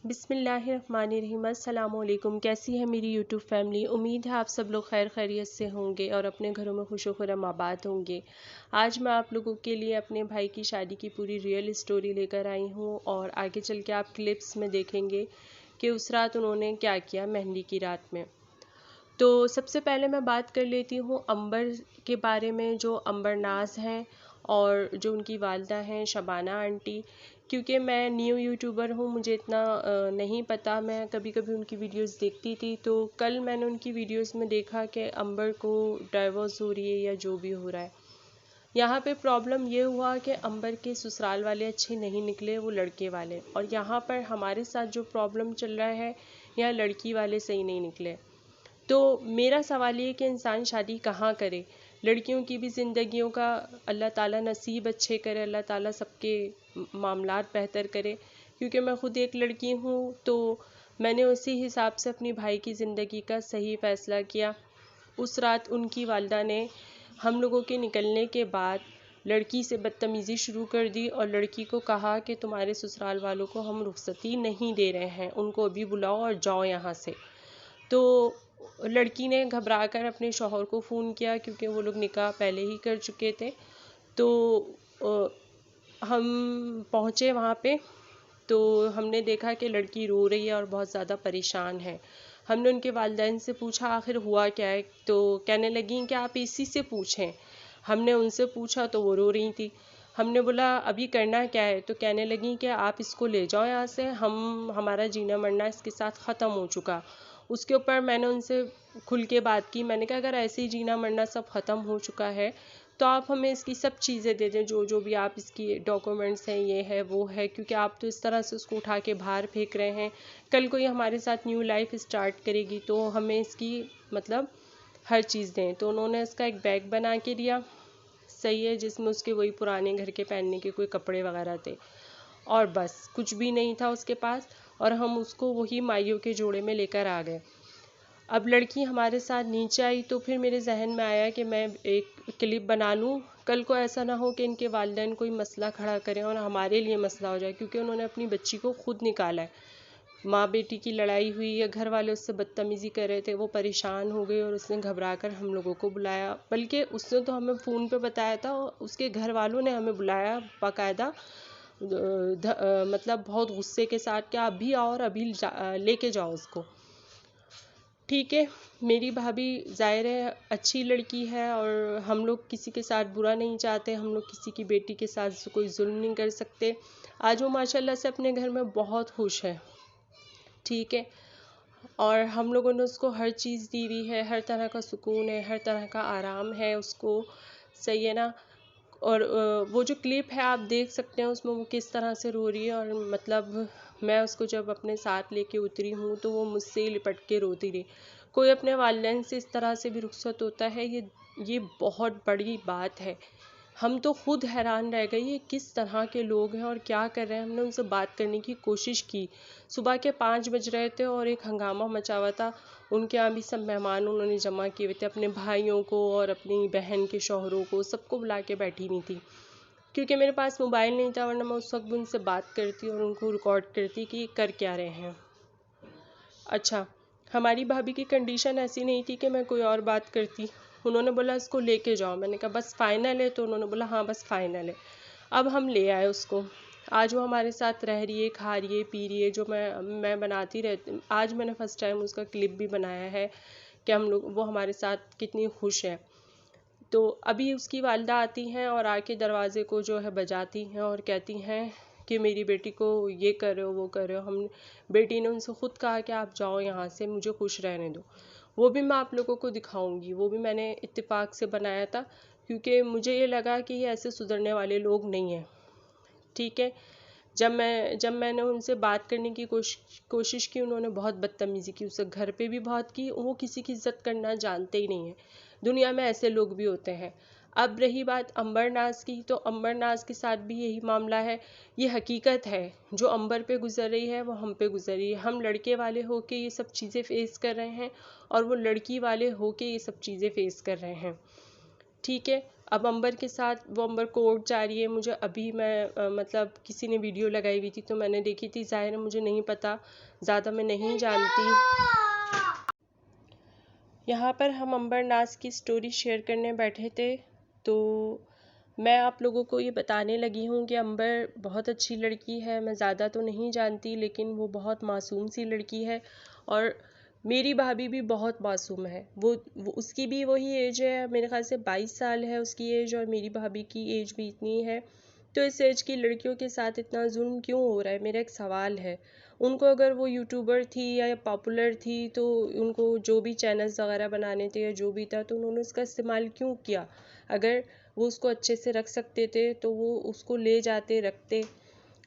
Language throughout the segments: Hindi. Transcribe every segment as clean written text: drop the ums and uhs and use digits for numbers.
बिस्मिल्लाहिर्रहमानिर्रहीम। अस्सलाम वालेकुम। कैसी है मेरी यूट्यूब फैमिली। उम्मीद है आप सब लोग खैर खैरियत से होंगे और अपने घरों में खुश खुरम आबाद होंगे। आज मैं आप लोगों के लिए अपने भाई की शादी की पूरी रियल स्टोरी लेकर आई हूँ और आगे चल के आप क्लिप्स में देखेंगे कि उस रात उन्होंने क्या किया मेहंदी की रात में। तो सबसे पहले मैं बात कर लेती हूँ अंबर के बारे में, जो अंबर नाज हैं और जो उनकी वालदा हैं शबाना आंटी। क्योंकि मैं न्यू यूट्यूबर हूँ, मुझे इतना नहीं पता, मैं कभी कभी उनकी वीडियोस देखती थी। तो कल मैंने उनकी वीडियोस में देखा कि अंबर को डाइवोर्स हो रही है या जो भी हो रहा है। यहाँ पे प्रॉब्लम ये हुआ कि अंबर के ससुराल वाले अच्छे नहीं निकले, वो लड़के वाले। और यहाँ पर हमारे साथ जो प्रॉब्लम चल रहा है, यहाँ लड़की वाले सही नहीं निकले। तो मेरा सवाल ये कि इंसान शादी कहाँ करे। लड़कियों की भी ज़िंदगियों का अल्लाह ताला नसीब अच्छे करे, अल्लाह ताला सबके मामलात बेहतर करे। क्योंकि मैं ख़ुद एक लड़की हूँ, तो मैंने उसी हिसाब से अपनी भाई की ज़िंदगी का सही फ़ैसला किया। उस रात उनकी वालदा ने हम लोगों के निकलने के बाद लड़की से बदतमीज़ी शुरू कर दी और लड़की को कहा कि तुम्हारे ससुराल वालों को हम रुखसती नहीं दे रहे हैं, उनको अभी बुलाओ और जाओ यहाँ से। तो लड़की ने घबरा कर अपने शौहर को फ़ोन किया, क्योंकि वो लोग निकाह पहले ही कर चुके थे। तो हम पहुँचे वहाँ पे, तो हमने देखा कि लड़की रो रही है और बहुत ज़्यादा परेशान है। हमने उनके वालिदैन से पूछा आखिर हुआ क्या है, तो कहने लगी कि आप इसी से पूछें। हमने उनसे पूछा तो वो रो रही थी। हमने बोला अभी करना क्या है, तो कहने लगी कि आप इसको ले जाओ यहाँ से, हमारा जीना मरना इसके साथ ख़त्म हो चुका। उसके ऊपर मैंने उनसे खुल के बात की। मैंने कहा अगर ऐसे ही जीना मरना सब ख़त्म हो चुका है तो आप हमें इसकी सब चीज़ें दे दें, जो जो भी आप इसकी डॉक्यूमेंट्स हैं, ये है वो है। क्योंकि आप तो इस तरह से उसको उठा के बाहर फेंक रहे हैं, कल को ये हमारे साथ न्यू लाइफ स्टार्ट करेगी, तो हमें इसकी मतलब हर चीज़ दें। तो उन्होंने इसका एक बैग बना के दिया, सही है, जिसमें उसके वही पुराने घर के पहनने के कोई कपड़े वगैरह थे और बस कुछ भी नहीं था उसके पास। और हम उसको वही माइयों के जोड़े में लेकर आ गए। अब लड़की हमारे साथ नीचे आई तो फिर मेरे जहन में आया कि मैं एक क्लिप बना लूँ, कल को ऐसा ना हो कि इनके वालिदैन कोई मसला खड़ा करें और हमारे लिए मसला हो जाए। क्योंकि उन्होंने अपनी बच्ची को खुद निकाला है, माँ बेटी की लड़ाई हुई है, घर वाले उससे बदतमीज़ी कर रहे थे, वो परेशान हो गई और उसने घबरा कर हम लोगों को बुलाया। बल्कि उसने तो हमें फ़ोन पे बताया था, उसके घर वालों ने हमें बुलाया बाकायदा, मतलब बहुत गुस्से के साथ कि आप भी आओ और अभी लेके जाओ उसको। ठीक है, मेरी भाभी ज़ाहिर है अच्छी लड़की है और हम लोग किसी के साथ बुरा नहीं चाहते, हम लोग किसी की बेटी के साथ कोई जुल्म नहीं कर सकते। आज वो माशाल्लाह से अपने घर में बहुत खुश है, ठीक है। और हम लोगों ने उसको हर चीज़ दी हुई है, हर तरह का सुकून है, हर तरह का आराम है उसको, सही है ना। और वो जो क्लिप है आप देख सकते हैं, उसमें वो किस तरह से रो रही है। और मतलब मैं उसको जब अपने साथ लेके उतरी हूँ तो वो मुझसे ही लिपट के रोती रही। कोई अपने वालिदैन से इस तरह से भी रुखसत होता है, ये बहुत बड़ी बात है। हम तो खुद हैरान रह गए ये किस तरह के लोग हैं और क्या कर रहे हैं। हमने उनसे बात करने की कोशिश की, सुबह के 5 बज रहे थे और एक हंगामा मचा हुआ था। उनके यहाँ भी सब मेहमान उन्होंने जमा किए हुए थे, अपने भाइयों को और अपनी बहन के शौहरों को, सबको बुला के बैठी हुई थी। क्योंकि मेरे पास मोबाइल नहीं था, वरना मैं उस वक्त भी उनसे बात करती और उनको रिकॉर्ड करती कि कर क्या रहे हैं। अच्छा, हमारी भाभी की कंडीशन ऐसी नहीं थी कि मैं कोई और बात करती। उन्होंने बोला इसको लेके जाओ, मैंने कहा बस फाइनल है, तो उन्होंने बोला हाँ बस फाइनल है। अब हम ले आए उसको। आज वो हमारे साथ रह रही है, खा रही है, पी रही है, जो मैं बनाती रहती। आज मैंने फ़र्स्ट टाइम उसका क्लिप भी बनाया है कि हम लोग, वो हमारे साथ कितनी खुश है। तो अभी उसकी वालिदा आती हैं और आके दरवाज़े को जो है बजाती हैं और कहती हैं कि मेरी बेटी को ये कर रहे हो, वो कर रहे हो। हम बेटी ने उनसे ख़ुद कहा कि आप जाओ यहाँ से, मुझे खुश रहने दो। वो भी मैं आप लोगों को दिखाऊंगी, वो भी मैंने इत्तेफाक से बनाया था, क्योंकि मुझे ये लगा कि ये ऐसे सुधरने वाले लोग नहीं हैं, ठीक है। जब मैंने उनसे बात करने की कोशिश की, उन्होंने बहुत बदतमीज़ी की, उससे घर पे भी बहुत की। वो किसी की इज्जत करना जानते ही नहीं है। दुनिया में ऐसे लोग भी होते हैं। अब रही बात अंबर नाज की, तो अंबर नाज के साथ भी यही मामला है। ये हकीकत है, जो अंबर पे गुजर रही है वो हम पे गुजर रही है। हम लड़के वाले होके ये सब चीज़ें फेस कर रहे हैं और वो लड़की वाले होके ये सब चीज़ें फेस कर रहे हैं, ठीक है। अब अंबर के साथ वो अंबर कोर्ट जा रही है। मुझे अभी मैं मतलब किसी ने वीडियो लगाई हुई थी तो मैंने देखी थी। ज़ाहिर है मुझे नहीं पता, ज़्यादा मैं नहीं जानती। यहाँ पर हम अंबर नाज की स्टोरी शेयर करने बैठे थे तो मैं आप लोगों को ये बताने लगी हूँ कि अंबर बहुत अच्छी लड़की है। मैं ज़्यादा तो नहीं जानती लेकिन वो बहुत मासूम सी लड़की है और मेरी भाभी भी बहुत मासूम है। वो उसकी भी वही एज है, मेरे ख्याल से 22 साल है उसकी एज और मेरी भाभी की एज भी इतनी है। तो इस एज की लड़कियों के साथ इतना जुल्म क्यों हो रहा है, मेरा एक सवाल है। उनको अगर वो यूट्यूबर थी या पॉपुलर थी तो उनको जो भी चैनल्स वगैरह बनाने थे या जो भी था तो उन्होंने उसका इस्तेमाल क्यों किया। अगर वो उसको अच्छे से रख सकते थे तो वो उसको ले जाते रखते,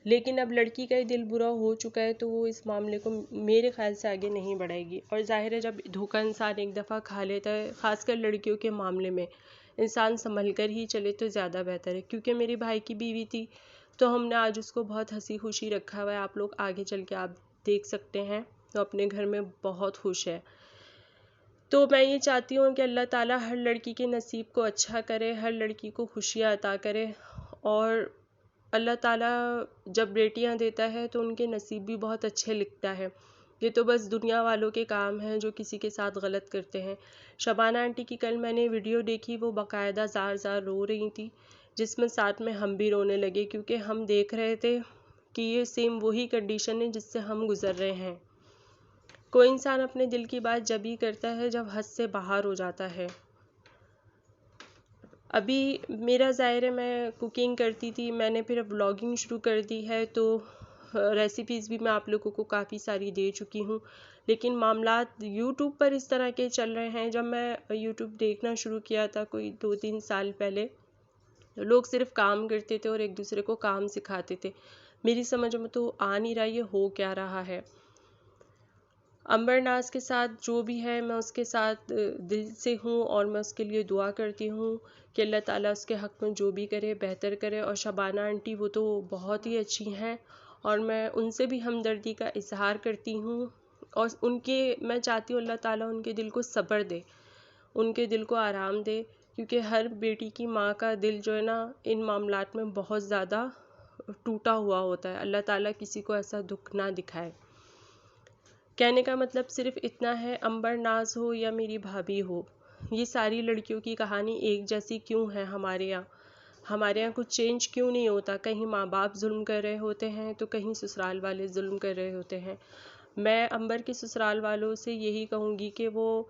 लेकिन अब लड़की का ही दिल बुरा हो चुका है तो वो इस मामले को मेरे ख्याल से आगे नहीं बढ़ाएगी। और जाहिर है जब धोखा इंसान एक दफ़ा खा लेता है, ख़ासकर लड़कियों के मामले में, इंसान संभल कर ही चले तो ज़्यादा बेहतर है। क्योंकि मेरे भाई की बीवी थी तो हमने आज उसको बहुत हंसी खुशी रखा हुआ है। आप लोग आगे चल के आप देख सकते हैं, तो अपने घर में बहुत खुश है। तो मैं ये चाहती हूँ कि अल्लाह ताला हर लड़की के नसीब को अच्छा करे, हर लड़की को खुशियाँ अता करे। और अल्लाह ताला जब बेटियाँ देता है तो उनके नसीब भी बहुत अच्छे लिखता है। ये तो बस दुनिया वालों के काम हैं जो किसी के साथ गलत करते हैं। शबाना आंटी की कल मैंने वीडियो देखी, वो बाकायदा ज़ार ज़ार रो रही थी, जिसमें साथ में हम भी रोने लगे क्योंकि हम देख रहे थे कि ये सेम वही कंडीशन है जिससे हम गुज़र रहे हैं। कोई इंसान अपने दिल की बात जब ही करता है जब हद से बाहर हो जाता है। अभी मेरा ज़ाहिर है मैं कुकिंग करती थी, मैंने फिर व्लॉगिंग शुरू कर दी है तो रेसिपीज़ भी मैं आप लोगों को काफ़ी सारी दे चुकी हूँ। लेकिन मामलात यूट्यूब पर इस तरह के चल रहे हैं। जब मैं यूट्यूब देखना शुरू किया था कोई 2-3 साल पहले, लोग सिर्फ काम करते थे और एक दूसरे को काम सिखाते थे। मेरी समझ में तो आ नहीं रहा ये हो क्या रहा है। अंबर नाज के साथ जो भी है मैं उसके साथ दिल से हूँ और मैं उसके लिए दुआ करती हूँ कि अल्लाह ताला उसके हक़ में जो भी करे बेहतर करे। और शबाना आंटी वो तो बहुत ही अच्छी हैं और मैं उनसे भी हमदर्दी का इजहार करती हूँ और मैं चाहती हूँ अल्लाह ताला उनके दिल को सब्र दे, उनके दिल को आराम दे। क्योंकि हर बेटी की माँ का दिल जो है ना इन मामलात में बहुत ज़्यादा टूटा हुआ होता है। अल्लाह ताला किसी को ऐसा दुख ना दिखाए। कहने का मतलब सिर्फ इतना है, अंबर नाज हो या मेरी भाभी हो, ये सारी लड़कियों की कहानी एक जैसी क्यों है। हमारे यहाँ कुछ चेंज क्यों नहीं होता। कहीं माँ बाप जुल्म कर रहे होते हैं तो कहीं ससुराल वाले जुल्म कर रहे होते हैं। मैं अंबर के ससुराल वालों से यही कहूँगी कि वो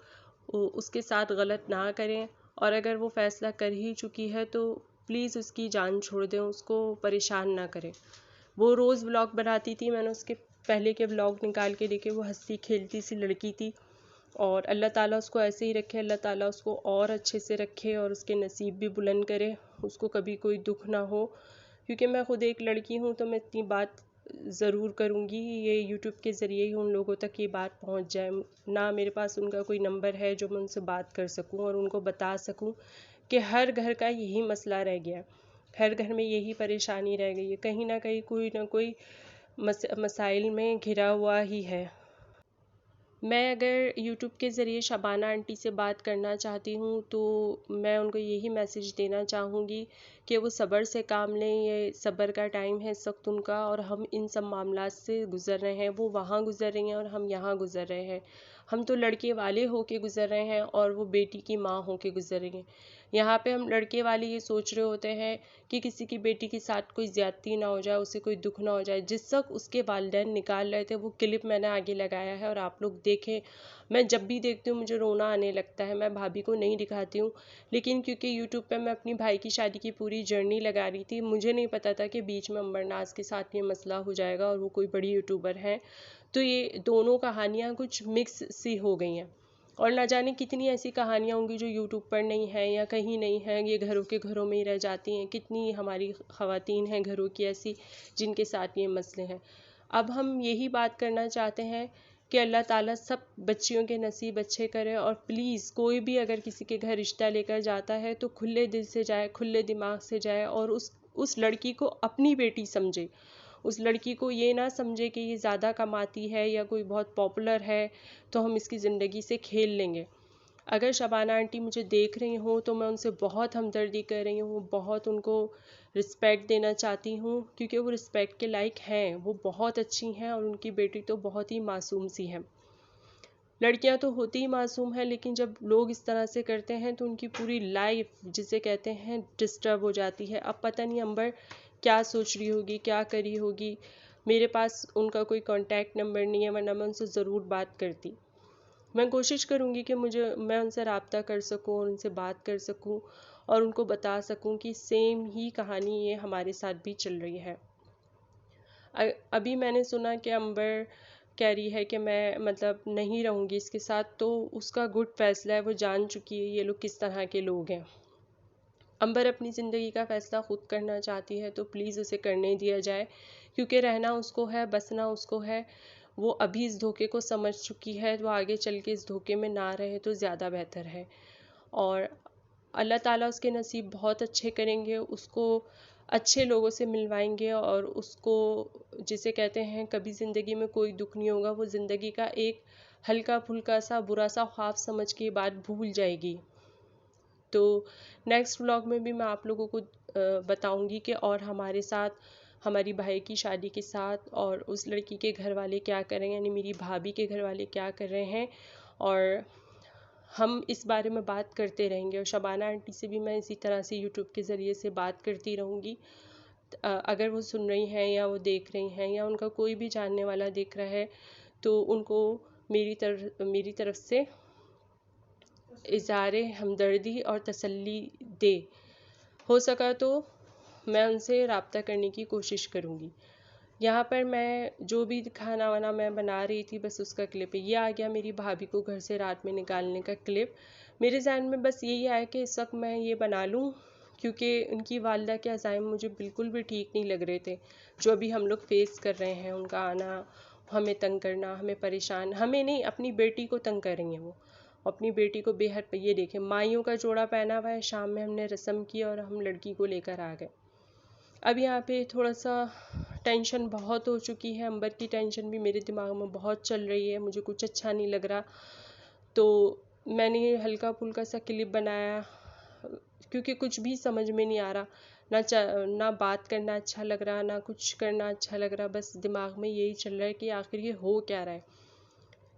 उसके साथ गलत ना करें और अगर वो फ़ैसला कर ही चुकी है तो प्लीज़ उसकी जान छोड़ दें, उसको परेशान ना करें। वो रोज़ व्लॉग बनाती थी, मैंने उसके पहले के व्लॉग निकाल के देखे। वो हंसती खेलती सी लड़की थी और अल्लाह ताला उसको ऐसे ही रखे, अल्लाह ताला उसको और अच्छे से रखे और उसके नसीब भी बुलंद करे, उसको कभी कोई दुख ना हो। क्योंकि मैं खुद एक लड़की हूँ तो मैं इतनी बात ज़रूर करूँगी, ये यूट्यूब के ज़रिए ही उन लोगों तक ये बात पहुँच जाए। ना मेरे पास उनका कोई नंबर है जो मैं उनसे बात कर सकूँ और उनको बता सकूँ कि हर घर का यही मसला रह गया, हर घर में यही परेशानी रह गई है। कहीं ना कहीं कोई ना कोई मसाइल में घिरा हुआ ही है। मैं अगर यूट्यूब के ज़रिए शबाना आंटी से बात करना चाहती हूँ तो मैं उनको यही मैसेज देना चाहूँगी कि वो सब्र से काम लें। ये सब्र का टाइम है इस वक्त उनका और हम इन सब मामलात से गुज़र रहे हैं। वो वहाँ गुज़र रही हैं और हम यहाँ गुज़र रहे हैं। हम तो लड़के वाले हो के गुज़र रहे हैं और वो बेटी की माँ हो के गुज़र रही हैं। यहाँ पे हम लड़के वाले ये सोच रहे होते हैं कि किसी की बेटी के साथ कोई ज़्यादती ना हो जाए, उसे कोई दुख ना हो जाए। जिस वक्त उसके वालिदैन निकाल रहे थे वो क्लिप मैंने आगे लगाया है और आप लोग देखें। मैं जब भी देखती हूँ मुझे रोना आने लगता है। मैं भाभी को नहीं दिखाती हूँ लेकिन क्योंकि यूट्यूब पे मैं अपनी भाई की शादी की पूरी जर्नी लगा रही थी, मुझे नहीं पता था कि बीच में अंबर नाज के साथ ये मसला हो जाएगा और वो कोई बड़ी यूट्यूबर हैं। तो ये दोनों कहानियाँ कुछ मिक्स सी हो गई हैं और ना जाने कितनी ऐसी कहानियाँ होंगी जो यूट्यूब पर नहीं है या कहीं नहीं है, ये घरों के घरों में ही रह जाती हैं। कितनी हमारी ख़वातीन हैं घरों की ऐसी जिनके साथ ये मसले हैं। अब हम यही बात करना चाहते हैं कि अल्लाह ताला सब बच्चियों के नसीब अच्छे करे और प्लीज़ कोई भी अगर किसी के घर रिश्ता लेकर जाता है तो खुले दिल से जाए, खुले दिमाग से जाए और उस लड़की को अपनी बेटी समझे। उस लड़की को ये ना समझे कि ये ज़्यादा कमाती है या कोई बहुत पॉपुलर है तो हम इसकी ज़िंदगी से खेल लेंगे। अगर शबाना आंटी मुझे देख रही हों तो मैं उनसे बहुत हमदर्दी कर रही हूँ, बहुत उनको रिस्पेक्ट देना चाहती हूँ, क्योंकि वो रिस्पेक्ट के लायक हैं। वो बहुत अच्छी हैं और उनकी बेटी तो बहुत ही मासूम सी है। लड़कियां तो होती ही मासूम है, लेकिन जब लोग इस तरह से करते हैं तो उनकी पूरी लाइफ, जिसे कहते हैं, डिस्टर्ब हो जाती है। अब पता नहीं अंबर क्या सोच रही होगी, क्या करी होगी। मेरे पास उनका कोई कांटेक्ट नंबर नहीं है, वरना मैं उनसे ज़रूर बात करती। मैं कोशिश करूँगी कि मैं उनसे रब्ता कर सकूँ और उनसे बात कर सकूँ और उनको बता सकूँ कि सेम ही कहानी ये हमारे साथ भी चल रही है। अभी मैंने सुना कि अंबर कह रही है कि मैं मतलब नहीं रहूँगी इसके साथ, तो उसका गुड फैसला है, वो जान चुकी है ये लोग किस तरह के लोग हैं। अंबर अपनी ज़िंदगी का फ़ैसला ख़ुद करना चाहती है तो प्लीज़ उसे करने दिया जाए, क्योंकि रहना उसको है, बसना उसको है। वो अभी इस धोखे को समझ चुकी है, वो आगे चल के इस धोखे में ना रहे तो ज़्यादा बेहतर है। और अल्लाह ताला उसके नसीब बहुत अच्छे करेंगे, उसको अच्छे लोगों से मिलवाएंगे और उसको, जिसे कहते हैं, कभी ज़िंदगी में कोई दुख नहीं होगा। वो ज़िंदगी का एक हल्का फुल्का सा बुरा सा ख्वाब समझ के बात भूल जाएगी। तो नेक्स्ट व्लॉग में भी मैं आप लोगों को बताऊंगी कि और हमारे साथ, हमारी भाई की शादी के साथ और उस लड़की के घर वाले क्या कर रहे हैं, यानी मेरी भाभी के घर वाले क्या कर रहे हैं, और हम इस बारे में बात करते रहेंगे। और शबाना आंटी से भी मैं इसी तरह से यूट्यूब के ज़रिए से बात करती रहूँगी। अगर वो सुन रही हैं या वो देख रही हैं या उनका कोई भी जानने वाला देख रहा है तो उनको मेरी तरफ से इज़हार हमदर्दी और तसल्ली दे। हो सका तो मैं उनसे रब्ता करने की कोशिश करूँगी। यहाँ पर मैं जो भी खाना वाना मैं बना रही थी, बस उसका क्लिप है। ये आ गया मेरी भाभी को घर से रात में निकालने का क्लिप। मेरे ज़हन में बस यही आया कि इस वक्त मैं ये बना लूँ, क्योंकि उनकी वालिदा के अज़ाइम मुझे बिल्कुल भी ठीक नहीं लग रहे थे, जो अभी हम लोग फेस कर रहे हैं। उनका आना, हमें तंग करना, हमें परेशान, हमें नहीं, अपनी बेटी को तंग कर रही हैं वो। अपनी बेटी को बेहद, ये देखें, माइयों का जोड़ा पहना हुआ है। शाम में हमने रस्म की और हम लड़की को लेकर आ गए। अब यहाँ पे थोड़ा सा टेंशन बहुत हो चुकी है। अंबर की टेंशन भी मेरे दिमाग में बहुत चल रही है, मुझे कुछ अच्छा नहीं लग रहा। तो मैंने हल्का फुल्का सा क्लिप बनाया, क्योंकि कुछ भी समझ में नहीं आ रहा, ना बात करना अच्छा लग रहा, ना कुछ करना अच्छा लग रहा। बस दिमाग में यही चल रहा है कि आखिर ये हो क्या रहा है।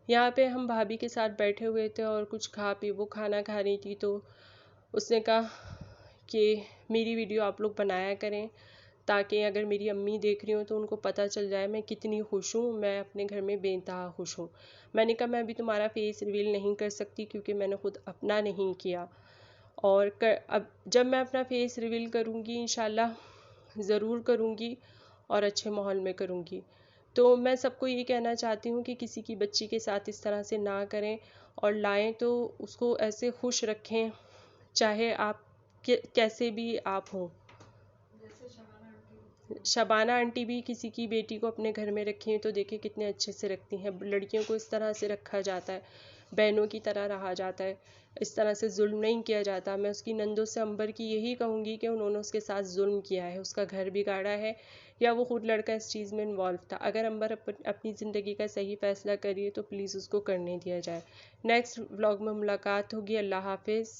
यहाँ पे हम भाभी के साथ बैठे हुए थे और कुछ वो खाना खा रही थी, तो उसने कहा कि मेरी वीडियो आप लोग बनाया करें, ताकि अगर मेरी अम्मी देख रही हो तो उनको पता चल जाए मैं कितनी खुश हूँ, मैं अपने घर में बेइंतहा खुश हूँ। मैंने कहा मैं अभी तुम्हारा फेस रिवील नहीं कर सकती, क्योंकि मैंने खुद अपना नहीं किया। और अब जब मैं अपना फेस रिवील करूँगी, इंशाल्लाह ज़रूर करूँगी और अच्छे माहौल में करूँगी। तो मैं सबको ये कहना चाहती हूँ कि किसी की बच्ची के साथ इस तरह से ना करें, और लाएं तो उसको ऐसे खुश रखें, चाहे आप कैसे भी आप हों। शबाना आंटी भी किसी की बेटी को अपने घर में रखी हैं तो देखें कितने अच्छे से रखती हैं। लड़कियों को इस तरह से रखा जाता है, बहनों की तरह रहा जाता है, इस तरह से जुल्म नहीं किया जाता। मैं उसकी नंदों से अंबर की यही कहूँगी कि उन्होंने उसके साथ जुल्म किया है, उसका घर बिगाड़ा है, या वो खुद लड़का इस चीज़ में इन्वॉल्व था। अगर अंबर अपनी ज़िंदगी का सही फ़ैसला करिए तो प्लीज़ उसको करने दिया जाए। नेक्स्ट व्लॉग में मुलाकात होगी। अल्लाह हाफिज़।